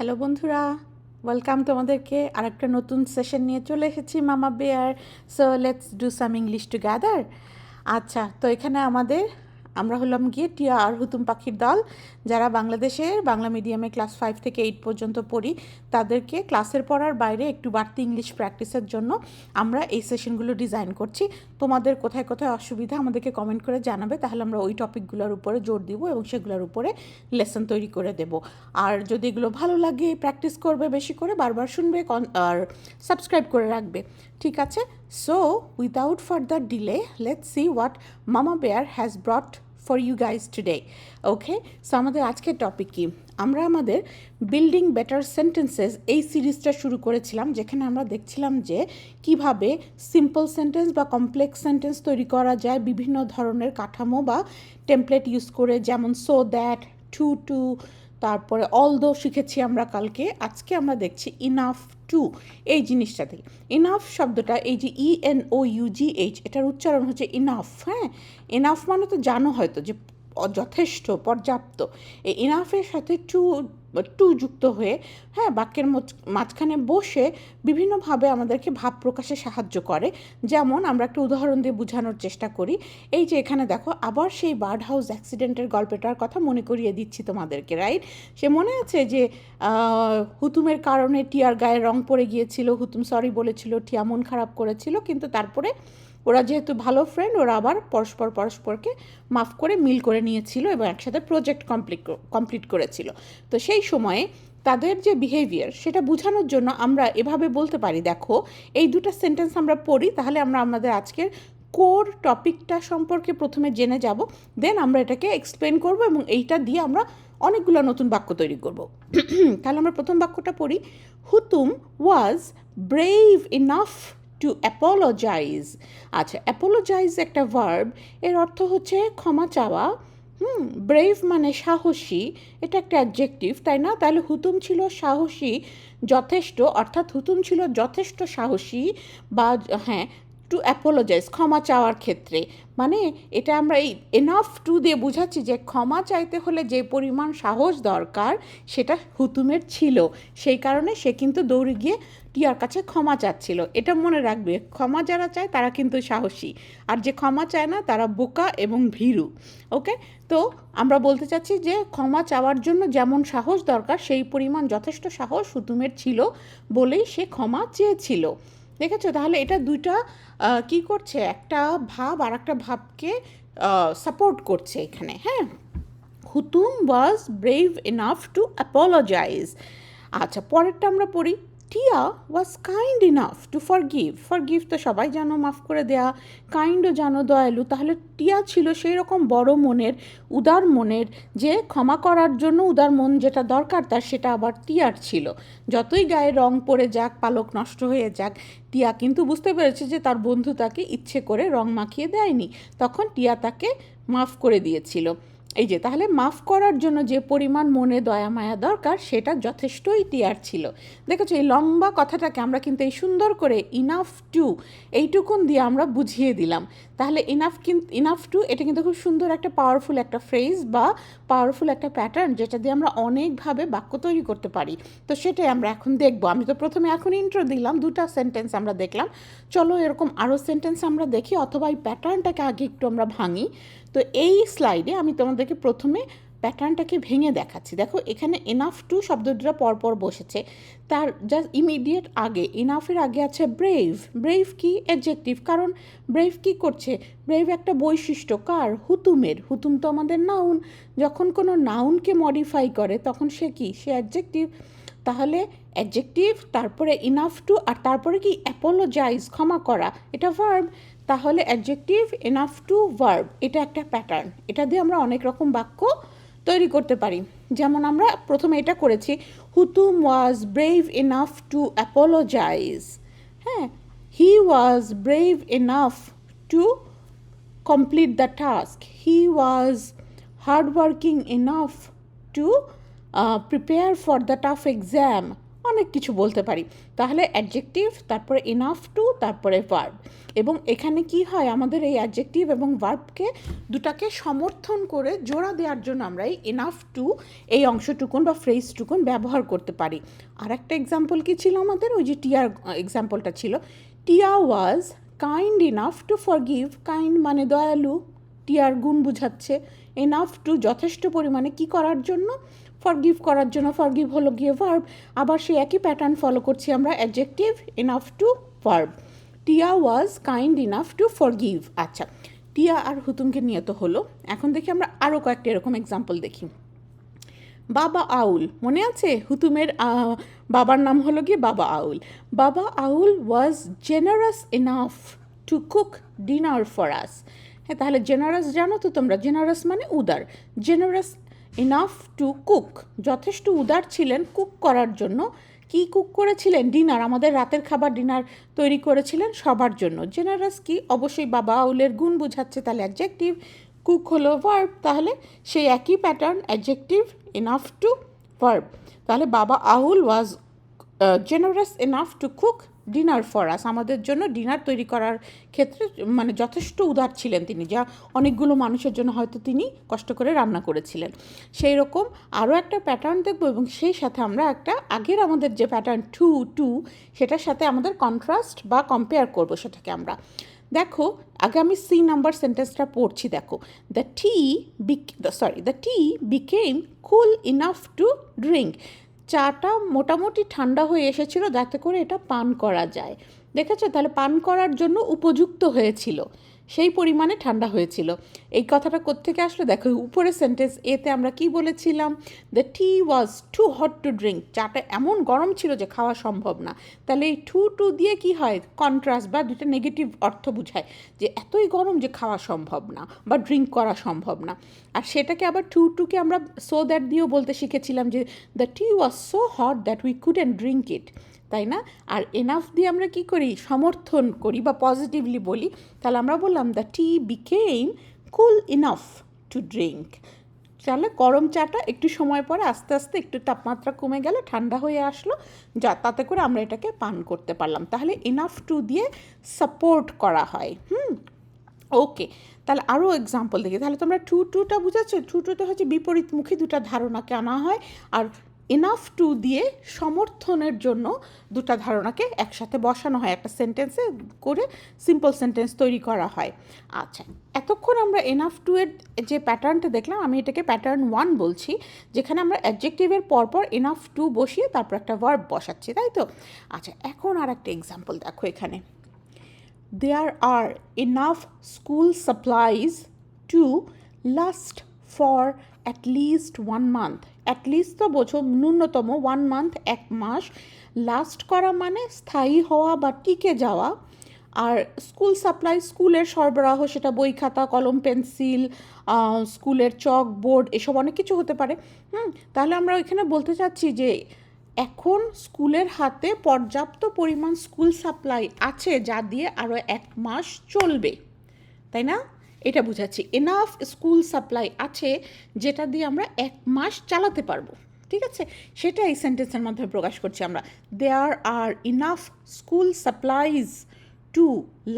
Hello বন্ধুরা, welcome তোমাদেরকে আরেকটা নতুন সেশন নিয়ে চলে এসেছি Mama Bear. So let's do some English together. আচ্ছা, তো এখানে আমরা হলাম গিয়ে টিয়া আর হুতুম পাখির দল, যারা বাংলাদেশের বাংলা মিডিয়ামে ক্লাস 5 থেকে 8 পর্যন্ত পড়ি। তাদেরকে ক্লাসের পড়ার বাইরে একটু বাড়তি ইংলিশ প্র্যাকটিসের জন্য আমরা এই সেশনগুলো ডিজাইন করছি। তোমাদের কোথায় কোথায় অসুবিধা আমাদেরকে কমেন্ট করে জানাবে, তাহলে আমরা ওই টপিকগুলোর উপরে জোর দিব এবং সেগুলোর উপরে লেসন তৈরি করে দেব। আর যদি এগুলো ভালো লাগে, প্র্যাকটিস করবে বেশি করে, বারবার শুনবে আর সাবস্ক্রাইব করে রাখবে। ঠিক আছে? So without further delay let's see what mama bear has brought for you guys today. Okay, so আমাদের আজকের টপিক কি? আমরা আমাদের বিল্ডিং বেটার সেন্টেন্সেস এই সিরিজটা শুরু করেছিলাম, যেখানে আমরা দেখছিলাম যে কিভাবে সিম্পল সেন্টেন্স বা কমপ্লেক্স সেন্টেন্স তৈরি করা যায় বিভিন্ন ধরনের কাঠামো বা টেমপ্লেট ইউজ করে, যেমন সো দ্যাট, টু, তারপরে অলদো শিখেছি আমরা কালকে। আজকে আমরা দেখছি ইনাফ টু এই জিনিসটাতে। ইনাফ শব্দটা, এই যে ENOUGH, এটার উচ্চারণ হচ্ছে ইনাফ। হ্যাঁ, ইনাফ মানে তো জানো হয়তো যে যথেষ্ট, পর্যাপ্ত। এই ইনাফের সাথে টু যুক্ত হয়ে, হ্যাঁ, বাক্যের মাঝখানে বসে বিভিন্নভাবে আমাদেরকে ভাব প্রকাশে সাহায্য করে। যেমন আমরা একটা উদাহরণ দিয়ে বোঝানোর চেষ্টা করি। এই যে এখানে দেখো, আবার সেই বার্ড হাউস অ্যাক্সিডেন্টের গল্পটার কথা মনে করিয়ে দিচ্ছি তোমাদেরকে, রাইট? সে মনে আছে যে হুতুমের কারণে টিয়ার গায়ে রং পড়ে গিয়েছিল, হুতুম সরি বলেছিল, টিয়া মন খারাপ করেছিল, কিন্তু তারপরে ওরা যেহেতু ভালো ফ্রেন্ড, ওরা আবার পরস্পরকে মাফ করে মিল করে নিয়েছিল এবং একসাথে প্রজেক্ট কমপ্লিট করেছিল। তো সেই সময়ে তাদের যে বিহেভিয়ার, সেটা বোঝানোর জন্য আমরা এভাবে বলতে পারি। দেখো, এই দুটো সেন্টেন্স আমরা পড়ি, তাহলে আমরা আমাদের আজকের কোর টপিকটা সম্পর্কে প্রথমে জেনে যাব, দেন আমরা এটাকে এক্সপ্লেন করব এবং এইটা দিয়ে আমরা অনেকগুলো নতুন বাক্য তৈরি করব। তাহলে আমরা প্রথম বাক্যটা পড়ি। Hutum was brave enough to apologise. আচ্ছা, অ্যাপোলোজাইজ একটা ভার্ব, এর অর্থ হচ্ছে ক্ষমা চাওয়া। ব্রেভ মানে সাহসী, এটা একটা অ্যাডজেক্টিভ, তাই না? তাহলে হুতুম ছিল সাহসী, যথেষ্ট, অর্থাৎ হুতুম ছিল যথেষ্ট সাহসী, বা হ্যাঁ, টু অ্যাপোলোজাইজ ক্ষমা চাওয়ার ক্ষেত্রে। মানে এটা আমরা এই এনাফ টু দিয়ে বোঝাচ্ছি যে ক্ষমা চাইতে হলে যে পরিমাণ সাহস দরকার সেটা হুতুমের ছিল, সেই কারণে সে কিন্তু দৌড়ে গিয়ে টিয়ার কাছে ক্ষমা চাচ্ছিল। এটা মনে রাখবে, ক্ষমা যারা চায় তারা কিন্তু সাহসী, আর যে ক্ষমা চায় না তারা বোকা এবং ভীরু। ওকে, তো আমরা বলতে চাচ্ছি যে ক্ষমা চাওয়ার জন্য যেমন সাহস দরকার, সেই পরিমাণ যথেষ্ট সাহস হুতুমের ছিল বলেই সে ক্ষমা চেয়েছিল। দেখেছো? তাহলে এটা দুইটা কি করছে, একটা ভাব আর একটা ভাবকে সাপোর্ট করছে এখানে। হ্যাঁ, Hutum was brave enough to apologise. আচ্ছা, পরেরটা আমরা পড়ি। Tia was kind enough to forgive তো সবাই জানো, মাফ করে দেয়া। কাইন্ডও জানো, দয়ালু। তাহলে টিয়া ছিল সেই রকম বড় মনের, উদার মনের, যে ক্ষমা করার জন্য উদার মন যেটা দরকার তার, সেটা আবার টিয়ার ছিল। যতই গায়ে রং পড়ে যাক, পালক নষ্ট হয়ে যাক, টিয়া কিন্তু বুঝতে পেরেছে যে তার বন্ধু তাকে ইচ্ছে করে রং মাখিয়ে দেয়নি, তখন টিয়া তাকে মাফ করে দিয়েছিল। এই যে, তাহলে মাফ করার জন্য যে পরিমাণ মনে দয়া মায়া দরকার সেটা যথেষ্টই টিয়ার ছিল। দেখেছো, এই লম্বা কথাটাকে আমরা কিন্তু এই সুন্দর করে ইনাফ টু এইটুকুন দিয়ে আমরা বুঝিয়ে দিলাম। তাহলে ইনাফ টু এটা কিন্তু খুব সুন্দর একটা পাওয়ারফুল একটা ফ্রেজ বা পাওয়ারফুল একটা প্যাটার্ন, যেটা দিয়ে আমরা অনেকভাবে বাক্য তৈরি করতে পারি। তো সেটাই আমরা এখন দেখব। আমি তো প্রথমে এখন ইন্ট্রো দিলাম, দুটা সেন্টেন্স আমরা দেখলাম। চলো এরকম আরও সেন্টেন্স আমরা দেখি, অথবা এই প্যাটার্নটাকে আগে একটু আমরা ভাঙি। তো এই স্লাইডে আমি তোমাদেরকে প্রথমে প্যাটার্নটাকে ভেঙে দেখাচ্ছি। দেখো, এখানে এনাফ টু শব্দ দুটো পরপর বসেছে, তার জাস্ট ইমিডিয়েট আগে, এনাফের আগে আছে ব্রেভ। ব্রেভ কি? অ্যাডজেক্টিভ। কারণ ব্রেভ কি করছে? ব্রেভ একটা বৈশিষ্ট্য কার? হুতুমের। হুতুম তো আমাদের নাউন। যখন কোনো নাউনকে মডিফাই করে তখন সে কি? সে অ্যাডজেক্টিভ। তাহলে অ্যাডজেক্টিভ, তারপরে ইনাফ টু, আর তারপরে কি? অ্যাপোলোজাইজ, ক্ষমা করা, এটা ভার্ব। তাহলে অ্যাডজেক্টিভ, এনাফ টু, ভার্ব, এটা একটা প্যাটার্ন। এটা দিয়ে আমরা অনেক রকম বাক্য তৈরি করতে পারি। যেমন আমরা প্রথমে এটা করেছি, Hutum was brave enough to apologise. হ্যাঁ, he was brave enough to complete the task. He was hardworking enough to prepare for the tough exam. অনেক কিছু বলতে পারি। তাহলে অ্যাডজেক্টিভ, তারপরে ইনাফ টু, তারপরে ভার্ব। এবং এখানে কি হয়, আমাদের এই অ্যাডজেক্টিভ এবং ভার্বকে দুটাকে সমর্থন করে জোড়া দেওয়ার জন্য আমরা এই ইনাফ টু এই অংশটুকুন বা ফ্রেজটুকুন ব্যবহার করতে পারি। আর একটা এক্সাম্পল কি ছিল আমাদের, ওই যে টিয়ার এক্সাম্পলটা ছিল, টিয়া was kind enough to forgive. Kind মানে দয়ালু, টিয়ার গুণ বুঝাচ্ছে, এনাফ টু যথেষ্ট পরিমাণে কি করার জন্য, ফরগিভ করার জন্য। ফরগিভ হলো গিয়ে ভার্ব, আবার সেই একই প্যাটার্ন ফলো করছি আমরা, adjective enough to verb. Tia was kind enough to forgive. আচ্ছা, টিয়া আর হুতুমকে নিয়ে তো হলো, এখন দেখি আমরা আরও কয়েকটা এরকম এক্সাম্পল দেখি। বাবা আউল, মনে আছে হুতুমের বাবার নাম হলো গিয়ে Baba owl. Baba owl was generous enough to cook dinner for us. হ্যাঁ, তাহলে জেনারাস জানো তো তোমরা, জেনারাস মানে উদার। জেনারাস ইনাফ টু কুক, যথেষ্ট উদার ছিলেন কুক করার জন্য। কি কুক করেছিলেন? ডিনার, আমাদের রাতের খাবার ডিনার তৈরি করেছিলেন সবার জন্য। জেনারাস কি, অবশ্যই বাবা আউলের গুণ বোঝাচ্ছে, তাহলে অ্যাডজেক্টিভ। কুক হলো ভার্ব, তাহলে সেই একই pattern, adjective enough to verb. তাহলে Baba owl was generous enough to cook dinner for us, আমাদের জন্য ডিনার তৈরি করার ক্ষেত্রে মানে যথেষ্ট উদার ছিলেন তিনি, যা অনেকগুলো মানুষের জন্য হয়তো তিনি কষ্ট করে রান্না করেছিলেন। সেই রকম আরও একটা প্যাটার্ন দেখব, এবং সেই সাথে আমরা একটা আগের আমাদের যে প্যাটার্ন টু সেটার সাথে আমাদের কন্ট্রাস্ট বা কম্পেয়ার করব সেটাকে আমরা। দেখো, আগে আমি সি নাম্বার সেন্টেন্সটা পড়ছি, দেখো। The T became cool enough to drink. চাটা মোটামুটি ঠান্ডা হয়ে এসেছিল যাতে করে এটা পান করা যায়। দেখেছো, তাহলে পান করার জন্য উপযুক্ত হয়েছিল, সেই পরিমাণে ঠান্ডা হয়েছিল। এই কথাটা কোত্থেকে আসলো, দেখো উপরের সেন্টেন্স এতে আমরা কি বলেছিলাম, the tea was too hot to drink, চাটা এমন গরম ছিল যে খাওয়া সম্ভব না। তাহলে এই টু দিয়ে কি হয়, কন্ট্রাস্ট বা দুটো নেগেটিভ অর্থ বোঝায়, যে এতই গরম যে খাওয়া সম্ভব না বা ড্রিঙ্ক করা সম্ভব না। আর সেটাকে আবার টুকে আমরা সো দ্যাট দিয়েও বলতে শিখেছিলাম, যে the tea was so hot that we couldn't drink it, তাই না? আর এনাফ দিয়ে আমরা কি করি, সমর্থন করি বা পজিটিভলি বলি। তাহলে আমরা বললাম the T became cool enough to drink. তাহলে গরম চাটা একটু সময় পরে আস্তে আস্তে একটু তাপমাত্রা কমে গেলে ঠান্ডা হয়ে আসলো, যা তাতে করে আমরা এটাকে পান করতে পারলাম। তাহলে ইনাফ টু দিয়ে সাপোর্ট করা হয়। ওকে, তাহলে আরও এক্সাম্পল দেখি। তাহলে তোমরা টুটা বুঝাচ্ছ, টুতে হচ্ছে বিপরীতমুখী দুটা ধারণাকে আনা হয়, আর ইনাফ টু দিয়ে সমর্থনের জন্য দুটা ধারণাকে একসাথে বসানো হয়, একটা সেন্টেন্সে করে সিম্পল সেন্টেন্স তৈরি করা হয়। আচ্ছা, এতক্ষণ আমরা এনাফ টু এর যে প্যাটার্নটা দেখলাম, আমি এটাকে প্যাটার্ন 1 বলছি, যেখানে আমরা অ্যাডজেক্টিভের পরপর এনাফ টু বসিয়ে তারপর একটা ভার্ব বসাচ্ছি, তাই তো? আচ্ছা, এখন আর একটা এক্সাম্পল দেখো এখানে। There are enough school supplies to last for at least 1 month. At least তো বোঝো, ন্যূনতম 1 month, 1 মাস। লাস্ট করা মানে স্থায়ী হওয়া বা টিকে যাওয়া। আর স্কুল সাপ্লাই, স্কুলের সরবরাহ, সেটা বই খাতা কলম পেন্সিল, স্কুলের চক বোর্ড, এসব অনেক কিছু হতে পারে। তাহলে আমরা এখানে বলতে চাচ্ছি যে এখন স্কুলের হাতে পর্যাপ্ত পরিমাণ স্কুল সাপ্লাই আছে, যা দিয়ে আরও 1 মাস চলবে, তাই না? এটা বুঝাচ্ছি, এনাফ স্কুল সাপ্লাই আছে যেটা দিয়ে আমরা 1 মাস চালাতে পারবো, ঠিক আছে? সেটা এই সেন্টেন্সের মাধ্যমে প্রকাশ করছি আমরা। There are enough school supplies to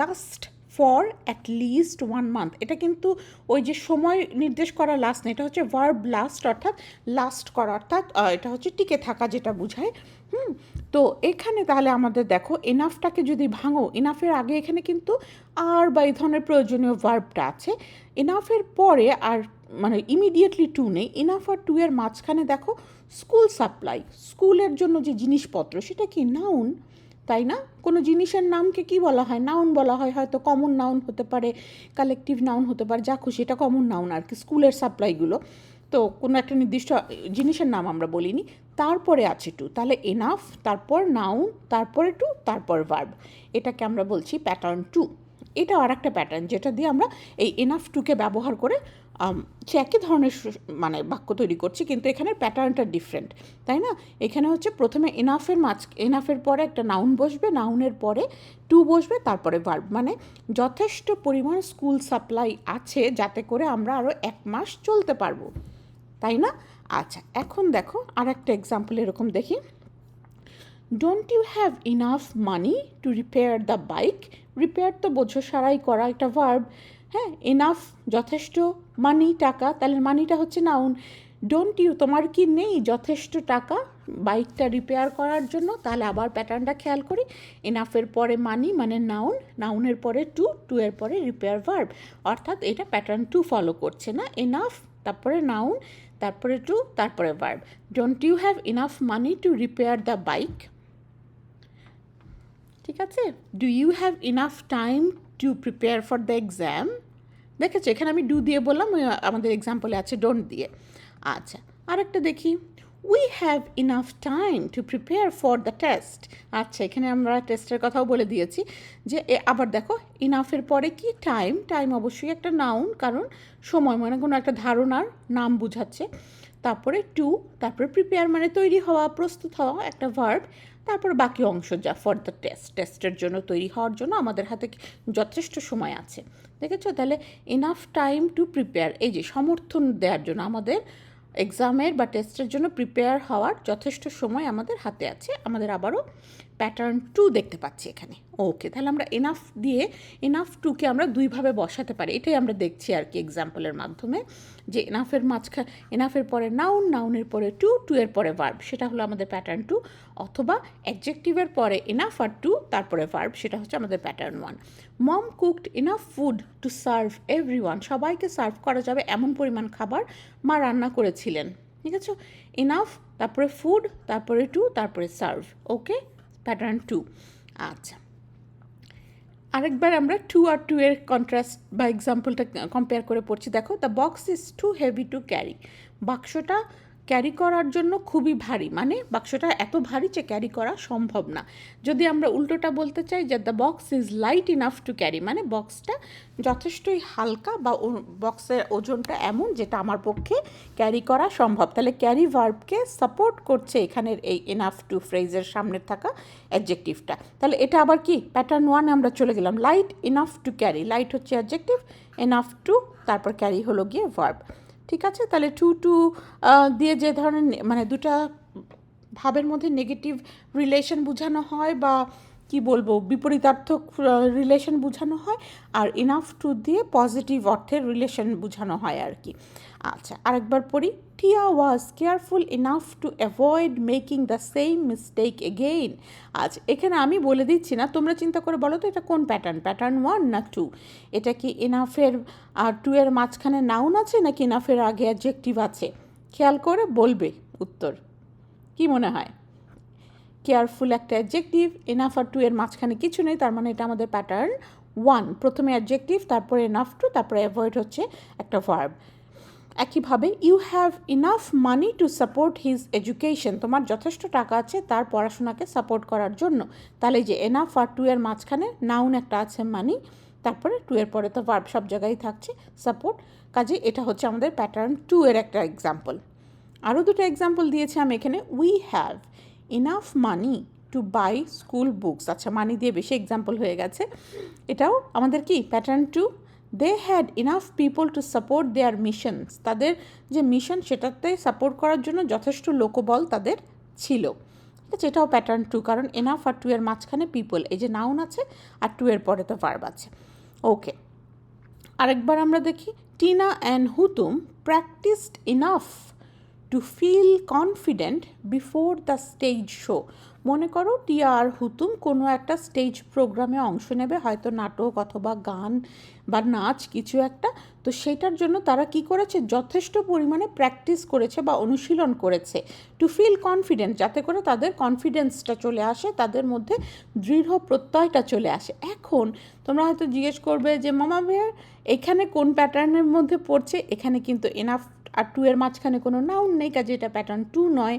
last for at least 1 month. এটা কিন্তু ওই যে সময় নির্দেশ করা লাস্ট না, এটা হচ্ছে ভার্ব লাস্ট, অর্থাৎ লাস্ট করা, অর্থাৎ এটা হচ্ছে টিকে থাকা, যেটা বোঝায়। তো এখানে তাহলে আমাদের দেখো, এনাফটাকে যদি ভাঙো, এনাফের আগে এখানে কিন্তু আর বা এই ধরনের প্রয়োজনীয় ভার্বটা আছে। এনাফের পরে আর মানে ইমিডিয়েটলি টু নেই, এনাফ আর টু এর মাঝখানে দেখো স্কুল সাপ্লাই, স্কুলের জন্য যে জিনিসপত্র, সেটা কি নাউন, তাই না? কোনো জিনিসের নামকে কি বলা হয়, নাউন বলা হয়। হয়তো কমন নাউন হতে পারে, কালেকটিভ নাউন হতে পারে, যা খুশি, এটা কমন নাউন আর কি, স্কুলের সাপ্লাইগুলো। তো কোনো একটা নির্দিষ্ট জিনিসের নাম আমরা বলিনি, তারপরে আছে টু। তাহলে এনাফ, তারপর নাউন, তারপরে টু, তারপর ভার্ব। এটাকে আমরা বলছি প্যাটার্ন 2। এটা আর একটা প্যাটার্ন, যেটা দিয়ে আমরা এই এনাফ টুকে ব্যবহার করে সে একই ধরনের মানে বাক্য তৈরি করছি, কিন্তু এখানে প্যাটার্নটা ডিফারেন্ট, তাই না? এখানে হচ্ছে প্রথমে এনাফের পরে একটা নাউন বসবে, নাউনের পরে টু বসবে, তারপরে ভার্ব। মানে যথেষ্ট পরিমাণ স্কুল সাপ্লাই আছে যাতে করে আমরা আরও 1 মাস চলতে পারবো, তাই না? আচ্ছা, এখন দেখো আর একটা এক্সাম্পল এরকম দেখি। Don't you have enough money to repair the bike? Repair তো বোঝো সারাই করা, একটা ভার্ব। হ্যাঁ, এনাফ যথেষ্ট, মানি টাকা, তাহলে মানিটা হচ্ছে নাউন। ডোন্ট ইউ তোমার কি নেই যথেষ্ট টাকা বাইকটা রিপেয়ার করার জন্য? তাহলে আবার প্যাটার্নটা খেয়াল করি। এনাফের পরে মানি মানে নাউন, নাউনের পরে টু, টু এর পরে রিপেয়ার ভার্ব, অর্থাৎ এটা প্যাটার্ন টু ফলো করছে না। এনাফ তারপরে নাউন তারপরে টু তারপরে verb. Don't you have enough money to repair the bike? ঠিক আছে। Do you have enough time to prepare for the exam? দেখেছো এখানে আমি ডু দিয়ে বললাম, আমাদের এক্সাম্পলে আছে ডোন্ট দিয়ে। আচ্ছা, আরেকটা দেখি। We have enough time to prepare for the test. আচ্ছা, এখানে আমরা টেস্টের কথাও বলে দিয়েছি যে আবার দেখো ইনাফের পরে কি টাইম, টাইম অবশ্যই একটা নাউন, কারণ সময় মানে কোনো একটা ধারণার নাম বোঝাচ্ছে। তারপরে টু, তারপরে প্রিপেয়ার মানে তৈরি হওয়া, প্রস্তুত হওয়া, একটা ভার্ব। তারপর বাকি অংশ যা ফর দ্য টেস্ট, টেস্টের জন্য তৈরি হওয়ার জন্য আমাদের হাতে যথেষ্ট সময় আছে। দেখেছো, তাহলে এনাফ টাইম টু প্রিপেয়ার, এই যে সমর্থন দেওয়ার জন্য আমাদের এক্সামের বা টেস্টের জন্য প্রিপেয়ার হওয়ার যথেষ্ট সময় আমাদের হাতে আছে। আমাদের আবারও প্যাটার্ন টু দেখতে পাচ্ছি এখানে। ওকে, তাহলে আমরা এনাফ দিয়ে এনাফ টুকে আমরা দুইভাবে বসাতে পারি, এটাই আমরা দেখছি আর কি এক্সাম্পলের মাধ্যমে, যে এনাফের এনাফের পরে নাউন, নাউনের পরে টু, টু এর পরে ভার্ব, সেটা হলো আমাদের প্যাটার্ন টু। অথবা অ্যাডজেক্টিভের পরে এনাফ আর টু তারপরে ভার্ব, সেটা হচ্ছে আমাদের pattern one. Mom cooked enough food to serve everyone, সবাইকে সার্ভ করা যাবে এমন পরিমাণ খাবার মা রান্না করেছিলেন। ঠিক আছে, ইনাফ তারপরে ফুড তারপরে টু তারপরে সার্ভ। ওকে, প্যাটার্ন টু। আচ্ছা, আরেকবার আমরা টু আর টু এর কন্ট্রাস্ট বা এক্সাম্পলটা কম্পেয়ার করে পড়ছি। দেখো, the box is too heavy to carry, বাক্সটা ক্যারি করার জন্য খুবই ভারী, মানে বাক্সটা এত ভারী যে ক্যারি করা সম্ভব না। যদি আমরা উল্টোটা বলতে চাই যে the box is light enough to carry, মানে বক্সটা যথেষ্টই হালকা বা বক্সের ওজনটা এমন যেটা আমার পক্ষে ক্যারি করা সম্ভব। তাহলে ক্যারি ভার্বকে সাপোর্ট করছে এখানের এই এনাফ টু ফ্রেজের সামনে থাকা অ্যাডজেক্টিভটা। তাহলে এটা আবার কি প্যাটার্ন ওয়ানে আমরা চলে গেলাম। Light enough to carry, light হচ্ছে অ্যাডজেক্টিভ, এনাফ টু তারপর ক্যারি হলো গিয়ে ভার্ব। ঠিক আছে, তাহলে টু টু দিয়ে যে ধরনের মানে দুটা ভাবের মধ্যে নেগেটিভ রিলেশন বোঝানো হয় বা কি বলবো বিপরীতার্থক রিলেশন বোঝানো হয়, আর ইনাফ টু দিয়ে পজিটিভ অর্থের রিলেশন বোঝানো হয় আর কি। আচ্ছা, আরেকবার পড়ি। Tia was careful enough to avoid making the same mistake again. আচ্ছা, এখানে আমি বলে দিচ্ছি না, তোমরা চিন্তা করে বলো তো এটা কোন প্যাটার্ন, প্যাটার্ন ওয়ান না টু? এটা কি ইনাফের আর টু এর মাঝখানে নাউন আছে নাকি ইনাফের আগে অ্যাডজেক্টিভ আছে? খেয়াল করে বলবে উত্তর। কি মনে হয়? কেয়ারফুল একটা অ্যাডজেক্টিভ, এনাফ আর টু এর মাঝখানে কিছু নেই, তার মানে এটা আমাদের প্যাটার্ন ওয়ান। প্রথমে অ্যাডজেক্টিভ, তারপরে এনাফ টু, তারপরে অ্যাভয়েড হচ্ছে একটা ভার্ব। একইভাবে you have enough money to support his education, তোমার যথেষ্ট টাকা আছে তার পড়াশোনাকে সাপোর্ট করার জন্য। তাহলে যে এনাফ আর টু এর মাঝখানে নাউন একটা আছে মানি, তারপরে টু এর পরে তো ভার্ব সব জায়গায় থাকছে সাপোর্ট, কাজে এটা হচ্ছে আমাদের প্যাটার্ন টু এর একটা এক্সাম্পল। আরও দুটো এক্সাম্পল দিয়েছি আমি এখানে। We have enough money to buy school books, আচ্ছা মানি দিয়ে বেশি এক্সাম্পল হয়ে গেছে, এটাও আমাদের কি pattern two. They had enough people to support their missions, তাদের যে মিশন সেটাতে সাপোর্ট করার জন্য যথেষ্ট লোকবল তাদের ছিল। ঠিক আছে, এটাও প্যাটার্ন টু, কারণ এনাফ আর টু এর মাঝখানে পিপল, এই যে নাউন আছে আর টু এর পরে তো ভার্ব আছে। ওকে, আরেকবার আমরা দেখি। Tina and Hutum practised enough to feel confident before the stage show. মনে করো টিয়া আর হুতুম কোনো একটা স্টেজ প্রোগ্রামে অংশ নেবে, হয়তো নাটক অথবা গান বা নাচ কিছু একটা, তো সেটার জন্য তারা কি করেছে, যথেষ্ট পরিমাণে প্র্যাকটিস করেছে বা অনুশীলন করেছে টু ফিল কনফিডেন্ট, যাতে করে তাদের কনফিডেন্সটা চলে আসে, তাদের মধ্যে দৃঢ় প্রত্যয়টা চলে আসে। এখন তোমরা হয়তো জিজ্ঞেস করবে যে মামা ভাইয়া এখানে কোন প্যাটার্নের মধ্যে পড়ছে? এখানে কিন্তু এনাফ আর টু এর মাঝখানে কোনো নাউন নেই, কাজে এটা প্যাটার্ন টু নয়।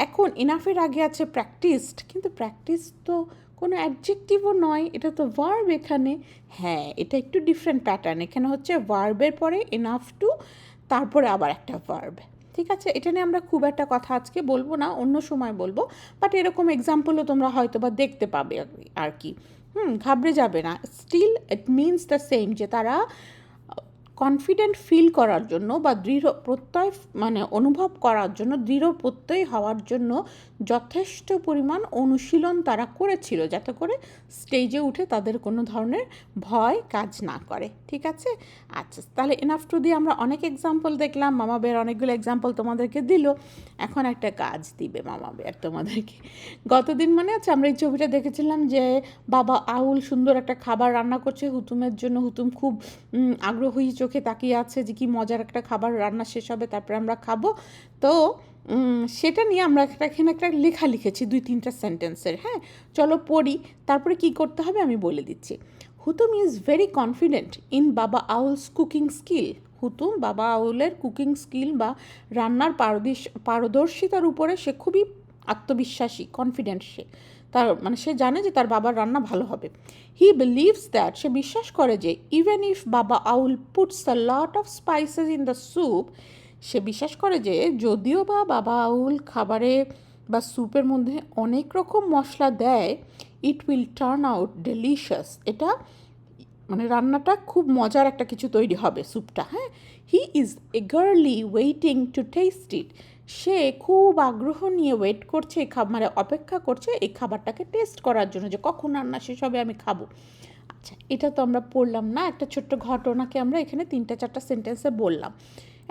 এখন ইনাফের আগে আছে প্র্যাকটিসড, কিন্তু প্র্যাকটিস তো কোনো অ্যাডজেক্টিভও নয়, এটা তো ভার্ব এখানে। হ্যাঁ, এটা একটু ডিফারেন্ট প্যাটার্ন, এখানে হচ্ছে ভার্বের পরে ইনাফ টু তারপরে আবার একটা ভার্ব। ঠিক আছে, এটা নিয়ে আমরা খুব একটা কথা আজকে বলবো না, অন্য সময় বলবো, বাট এরকম এক্সাম্পলও তোমরা হয়তো বা দেখতে পাবে আর কি। ঘাবড়ে যাবে না, still it means the same, যে তারা কনফিডেন্ট ফিল করার জন্য বা দৃঢ় প্রত্যয় মানে অনুভব করার জন্য, দৃঢ় প্রত্যয় হওয়ার জন্য যথেষ্ট পরিমাণ অনুশীলন তারা করেছিল, যাতে করে স্টেজে উঠে তাদের কোনো ধরনের ভয় কাজ না করে। ঠিক আছে? আচ্ছা, তাহলে এনাফ টু দিয়ে আমরা অনেক এক্সাম্পল দেখলাম, মামা বেয়ার অনেকগুলো এক্সাম্পল তোমাদেরকে দিল। এখন একটা কাজ দিবে মামা বেয়ার তোমাদেরকে। গতদিন মনে আছে আমরা এই ছবিটা দেখেছিলাম যে বাবা আউল সুন্দর একটা খাবার রান্না করছে হুতুমের জন্য। হুতুম খুব আগ্রহী চোখে তাকিয়ে আছে যে কি মজার একটা খাবার রান্না শেষ হবে, তারপরে আমরা খাবো। তো সেটা নিয়ে আমরা এখানে একটা লেখা লিখেছি 2-3টা সেন্টেন্সের। হ্যাঁ, চলো পড়ি, তারপরে কি করতে হবে আমি বলে দিচ্ছি। হুতুম ইজ ভেরি কনফিডেন্ট ইন বাবা আউলস কুকিং স্কিল। হুতুম বাবা আউলের কুকিং স্কিল বা রান্নার পারদর্শিতার উপরে সে খুবই আত্মবিশ্বাসী, কনফিডেন্ট। সে জানে যে তার বাবার রান্না ভালো হবে। হি বিলিভস দ্যাট, সে বিশ্বাস করে যে even if Baba owl puts a lot of spices in the soup, সে বিশ্বাস করে যে যদিও বা বাবা আউল খাবারে বা স্যুপের মধ্যে অনেক রকম মশলা দেয়, it will turn out delicious, এটা রান্নাটা খুব মজার একটা কিছু তৈরি হবে স্যুপটা। হ্যাঁ, he is eagerly waiting to taste it, সে খুব আগ্রহ নিয়ে ওয়েট করছে, অপেক্ষা করছে এই খাবারটাকে টেস্ট করার জন্য, যে কখন রান্না শেষ হবে আমি খাবো। আচ্ছা, এটা তো আমরা পড়লাম না, একটা ছোট্ট ঘটনাকে আমরা এখানে 3-4টা সেন্টেন্সে বললাম।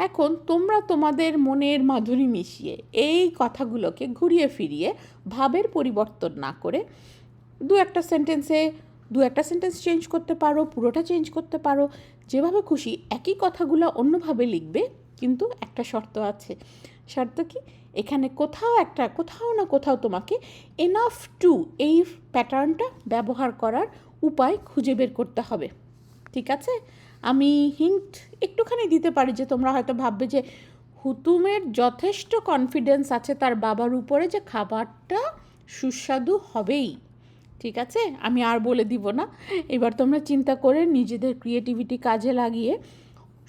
এখন তোমরা তোমাদের মনের মাধুরী মিশিয়ে এই কথাগুলোকে ঘুরিয়ে ফিরিয়ে ভাবের পরিবর্তন না করে দু একটা সেন্টেন্স চেঞ্জ করতে পারো, পুরোটা চেঞ্জ করতে পারো, যেভাবে খুশি একই কথাগুলো অন্যভাবে লিখবে। কিন্তু একটা শর্ত আছে। শর্ত কি? এখানে কোথাও না কোথাও তোমাকে এনাফ টু এই প্যাটার্নটা ব্যবহার করার উপায় খুঁজে বের করতে হবে। ঠিক আছে? আমি হিন্ট একটুখানি দিতে পারি যে তোমরা হয়তো ভাববে যে হুতুমের যথেষ্ট কনফিডেন্স আছে তার বাবার উপরে যে খাবারটা সুস্বাদু হবেই। ঠিক আছে? আমি আর বলে দিব না। এবার তোমরা চিন্তা করে নিজেদের ক্রিয়েটিভিটি কাজে লাগিয়ে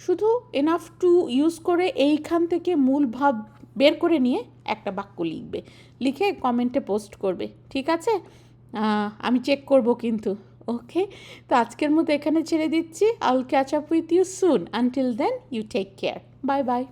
শুধু এনাফ টু ইউজ করে এইখান থেকে মূল ভাব বের করে নিয়ে একটা বাক্য লিখবে, লিখে কমেন্টে পোস্ট করবে। ঠিক আছে? আমি চেক করব কিন্তু। ওকে, তো আজকের মতো এখানে ছেড়ে দিচ্ছি। I will catch up with you soon. Until then you take care. Bye by.